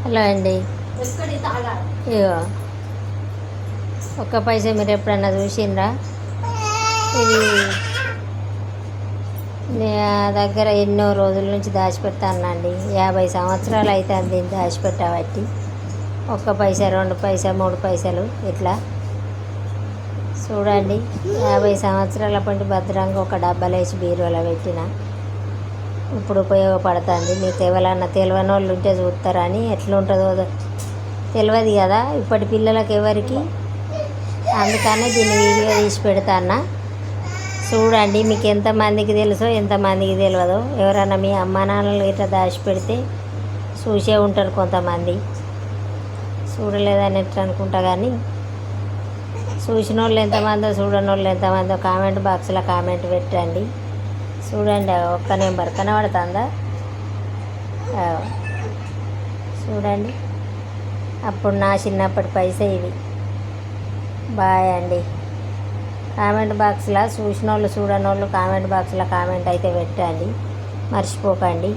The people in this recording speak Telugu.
హలో అండి. ఇగో ఒక్క పైసా మీరు ఎప్పుడన్నా చూసిండ్రా? ఇది నా దగ్గర ఎన్నో రోజుల నుంచి దాచిపెడతానండి. 50 సంవత్సరాలు అవుతుంది దీన్ని దాచిపెట్టబట్టి. ఒక్క పైసా, 2 పైసా, 3 పైసలు ఇట్లా చూడండి. 50 సంవత్సరాల పంటి భద్రంగా ఒక డబ్బాలో వేసి బీరువాలో పెట్టిన. ఇప్పుడు ఉపయోగపడుతుంది. మీకు ఎవరన్నా తెలియని వాళ్ళు ఉంటే చూస్తారని. ఎట్లుంటుందో తెలియదు కదా ఇప్పటి పిల్లలకి ఎవరికి. అందుకనే దీన్ని వీడియో తీసి పెడతాను. చూడండి. మీకు ఎంతమందికి తెలుసో ఎంతమందికి తెలియదో. ఎవరన్నా మీ అమ్మ నాన్నలు ఇట్లా దాచి పెడితే చూసే ఉంటారు కొంతమంది. చూడలేదని ఎట్లా అనుకుంటా, కానీ చూసిన వాళ్ళు ఎంతమందో చూడని వాళ్ళు ఎంతమందో కామెంట్ బాక్స్లో కామెంట్ పెట్టండి. చూడండి. ఒక్క నెంబర్ కనబడుతుందా? చూడండి. అప్పుడు నా చిన్నప్పటి పైసా ఇవి. బాయ్ అండి. కామెంట్ బాక్స్లో చూసిన వాళ్ళు చూడని వాళ్ళు కామెంట్ బాక్స్లో కామెంట్ అయితే పెట్టండి, మర్చిపోకండి.